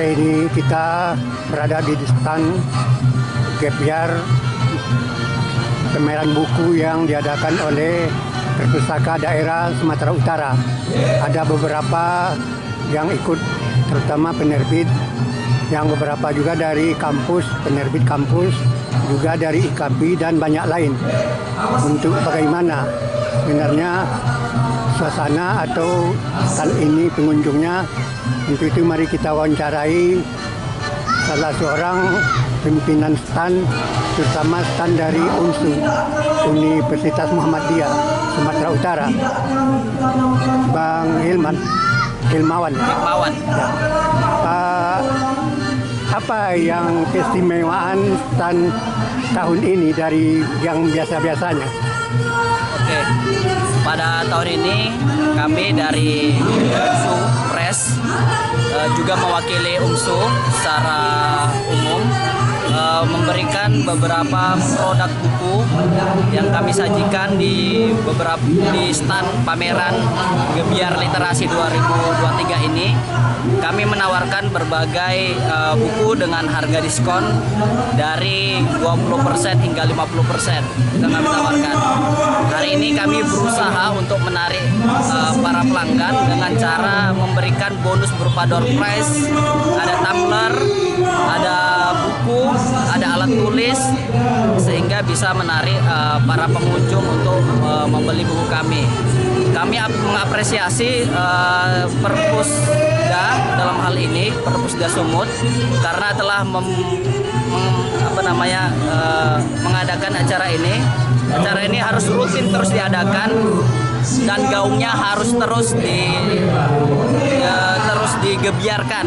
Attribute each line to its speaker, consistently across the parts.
Speaker 1: ini kita berada di stand Gap Year pameran buku yang diadakan oleh Perpustaka Daerah Sumatera Utara. Ada beberapa yang ikut, terutama penerbit, yang beberapa juga dari kampus, penerbit kampus, juga dari IKAPI dan banyak lain. Untuk bagaimana sebenarnya suasana atau stand ini pengunjungnya, untuk itu mari kita wawancarai salah seorang pimpinan stand, terutama stand dari UNSU, Universitas Muhammadiyah Sumatera Utara, Bang Hilmawan. Ya. Apa yang keistimewaan stand tahun ini dari yang biasa-biasanya?
Speaker 2: Oke, pada tahun ini kami dari UMSU Press juga mewakili UMSU secara umum memberikan beberapa produk buku yang kami sajikan di stand pameran Gebiar Literasi 2023 ini. Kami menawarkan berbagai buku dengan harga diskon dari 20% hingga 50%. Itu kami tawarkan. Hari ini kami berusaha untuk menarik para pelanggan dengan cara memberikan bonus berupa door prize, ada tumbler, ada buku, ada alat tulis, sehingga bisa menarik para pengunjung untuk membeli buku kami. Kami mengapresiasi Perpusda dalam hal ini, Perpusda Sumut, karena telah mengadakan acara ini. Acara ini harus rutin terus diadakan dan gaungnya harus terus digebiarkan,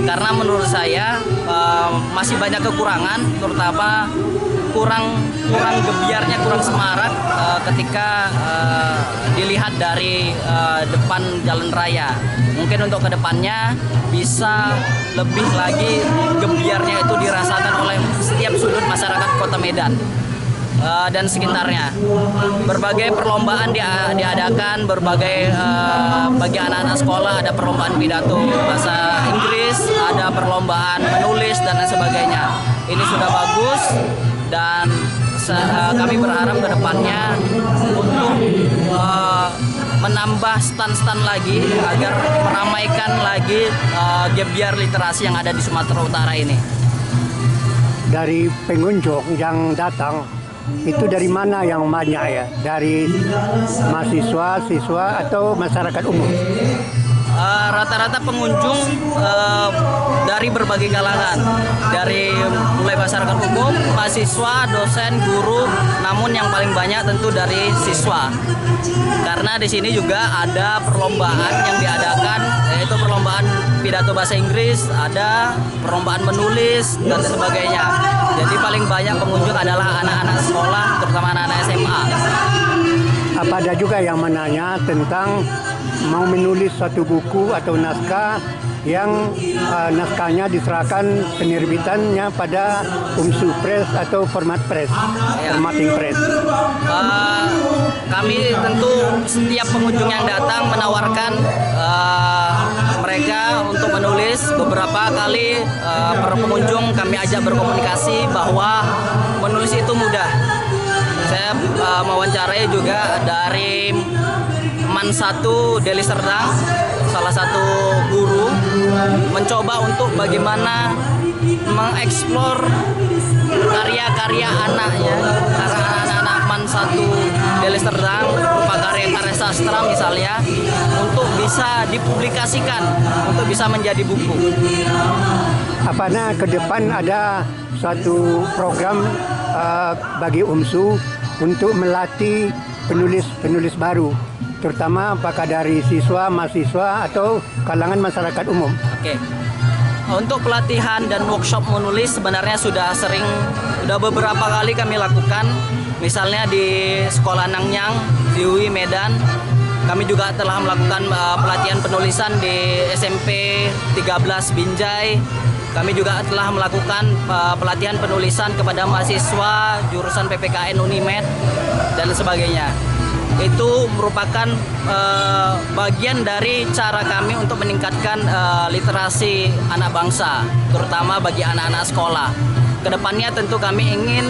Speaker 2: karena menurut saya masih banyak kekurangan, terutama kurang gebiarnya, kurang semarak ketika dilihat dari depan jalan raya. Mungkin untuk kedepannya bisa lebih lagi gebiarnya itu dirasakan oleh setiap sudut masyarakat Kota Medan dan sekitarnya. Berbagai perlombaan diadakan, berbagai bagi anak-anak sekolah, ada perlombaan pidato bahasa Inggris, ada perlombaan menulis dan lain sebagainya. Ini sudah bagus dan kami berharap ke depannya untuk menambah stand-stand lagi agar meramaikan lagi Gebiar Literasi yang ada di Sumatera Utara ini.
Speaker 1: Dari pengunjung yang datang, itu dari mana yang banyak ya? Dari mahasiswa, siswa, atau masyarakat umum?
Speaker 2: Rata-rata pengunjung dari berbagai kalangan, dari mulai masyarakat umum, mahasiswa, dosen, guru, namun yang paling banyak tentu dari siswa. Karena di sini juga ada perlombaan yang diadakan, yaitu perlombaan pidato bahasa Inggris, ada perlombaan menulis dan sebagainya. Jadi paling banyak pengunjung adalah anak-anak sekolah, terutama anak-anak SMA.
Speaker 1: Apa ada juga yang menanya tentang mau menulis suatu buku atau naskah yang naskahnya diserahkan penerbitannya pada UMSU Press atau format press, formatting press.
Speaker 2: Kami tentu setiap pengunjung yang datang menawarkan mereka untuk menulis. Beberapa kali para pengunjung kami ajak berkomunikasi bahwa menulis itu mudah. Saya mewawancarai juga dari MAN 1 Deli Serdang, salah satu guru, mencoba untuk bagaimana mengeksplor karya-karya anaknya, karena anak-anak MAN 1 Deli Serdang berupa karya-karya sastra misalnya, untuk bisa dipublikasikan, untuk bisa menjadi buku.
Speaker 1: Apakah ke depan ada suatu program bagi UMSU untuk melatih penulis baru, terutama apakah dari siswa, mahasiswa, atau kalangan masyarakat umum?
Speaker 2: Oke. Untuk pelatihan dan workshop menulis sebenarnya sudah beberapa kali kami lakukan. Misalnya di Sekolah Nangnyang, di UI Medan, kami juga telah melakukan pelatihan penulisan di SMP 13 Binjai. Kami juga telah melakukan pelatihan penulisan kepada mahasiswa jurusan PPKN Unimed dan sebagainya. itu merupakan bagian dari cara kami untuk meningkatkan literasi anak bangsa, terutama bagi anak-anak sekolah. Kedepannya tentu kami ingin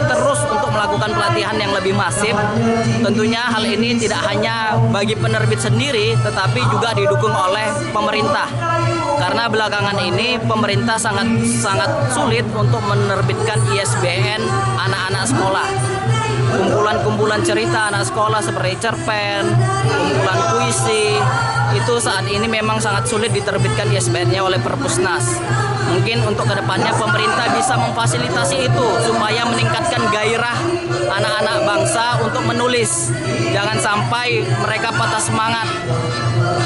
Speaker 2: terus untuk melakukan pelatihan yang lebih masif. Tentunya hal ini tidak hanya bagi penerbit sendiri, tetapi juga didukung oleh pemerintah. Karena belakangan ini pemerintah sangat sulit untuk menerbitkan ISBN anak-anak sekolah. Kumpulan-kumpulan cerita anak sekolah seperti cerpen, kumpulan puisi, itu saat ini memang sangat sulit diterbitkan ISBN-nya oleh Perpusnas. Mungkin untuk kedepannya pemerintah bisa memfasilitasi itu supaya meningkatkan gairah anak-anak bangsa untuk menulis. Jangan sampai mereka patah semangat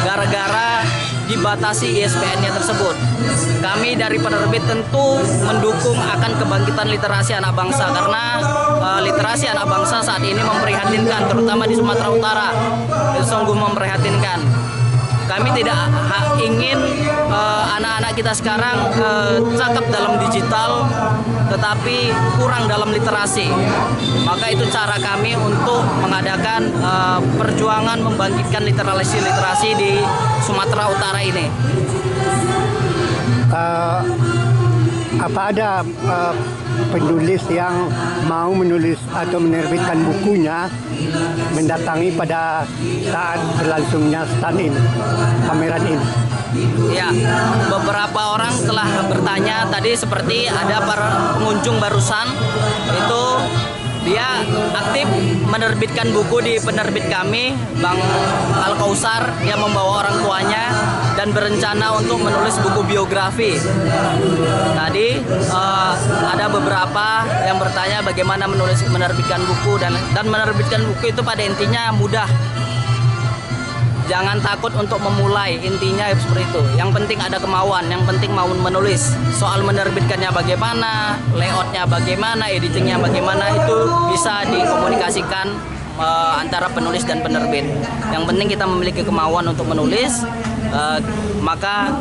Speaker 2: gara-gara dibatasi ISBN-nya tersebut. Kami dari penerbit tentu mendukung akan kebangkitan literasi anak bangsa, karena literasi anak bangsa saat ini memprihatinkan, terutama di Sumatera Utara. Itu sungguh memprihatinkan. Kami tidak ingin anak-anak kita sekarang cakap dalam digital tetapi kurang dalam literasi. Maka itu cara kami untuk mengadakan perjuangan membangkitkan literasi di Sumatera Utara ini.
Speaker 1: Apa ada penulis yang mau menulis atau menerbitkan bukunya mendatangi pada saat berlangsungnya stand ini, pameran ini?
Speaker 2: Ya, beberapa orang telah bertanya tadi, seperti ada para pengunjung barusan itu dia aktif menerbitkan buku di penerbit kami, Bang Al-Kausar. Dia membawa orang tuanya dan berencana untuk menulis buku biografi. Tadi ada beberapa yang bertanya bagaimana menerbitkan buku, dan menerbitkan buku itu pada intinya mudah. Jangan takut untuk memulai, intinya seperti itu. Yang penting ada kemauan, yang penting mau menulis. Soal menerbitkannya bagaimana, layoutnya bagaimana, editingnya bagaimana, itu bisa dikomunikasikan antara penulis dan penerbit. Yang penting kita memiliki kemauan untuk menulis, maka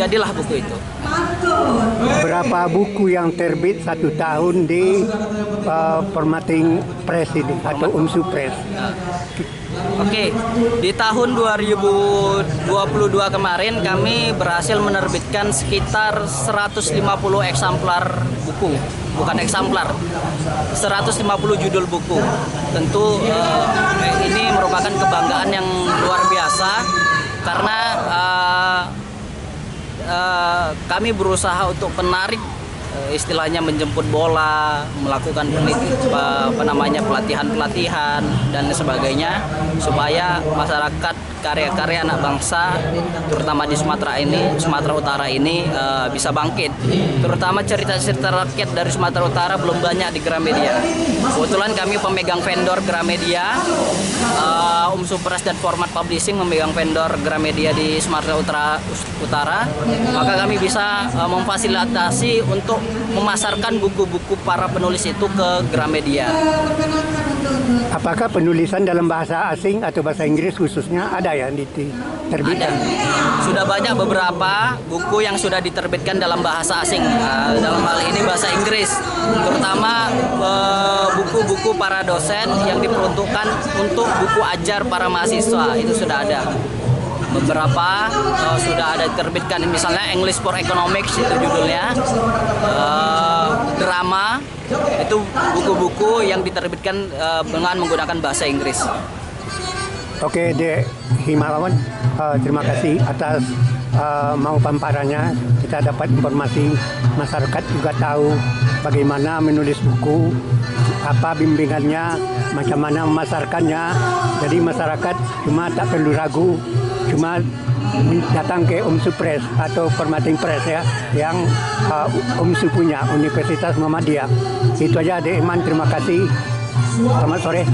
Speaker 2: jadilah buku itu.
Speaker 1: Berapa buku yang terbit satu tahun di Formatting Press ini atau UMSU Press?
Speaker 2: Oke, di tahun 2022 kemarin kami berhasil menerbitkan sekitar 150 eksemplar buku, bukan eksemplar, 150 judul buku. Tentu ini merupakan kebanggaan yang luar biasa, karena kami berusaha untuk menarik, istilahnya menjemput bola, melakukan pelatihan-pelatihan dan sebagainya, supaya masyarakat, karya-karya anak bangsa terutama di Sumatera Utara ini bisa bangkit. Terutama cerita-cerita rakyat dari Sumatera Utara belum banyak di Gramedia. Kebetulan kami pemegang vendor Gramedia, UMSU Press dan Format Publishing memegang vendor Gramedia di Sumatera Utara, maka kami bisa memfasilitasi untuk memasarkan buku-buku para penulis itu ke Gramedia.
Speaker 1: Apakah penulisan dalam bahasa asing atau bahasa Inggris khususnya ada ya diterbitkan?
Speaker 2: Ada. Sudah banyak beberapa buku yang sudah diterbitkan dalam bahasa asing, dalam hal ini bahasa Inggris, terutama buku-buku para dosen yang diperuntukkan untuk buku ajar para mahasiswa, itu sudah ada. Beberapa sudah ada diterbitkan, misalnya English for Economics itu judulnya, drama, itu buku-buku yang diterbitkan dengan menggunakan bahasa Inggris.
Speaker 1: Oke, Dek Himawan, terima kasih atas mau pamparannya. Kita dapat informasi, masyarakat juga tahu bagaimana menulis buku, apa bimbingannya, macam mana memasarkannya. Jadi masyarakat cuma tak perlu ragu, cuma datang ke UMSU Press atau Formatting Press ya, yang UMSU punya, Universitas Muhammadiyah. Itu aja, Dek Iman, terima kasih. Selamat sore.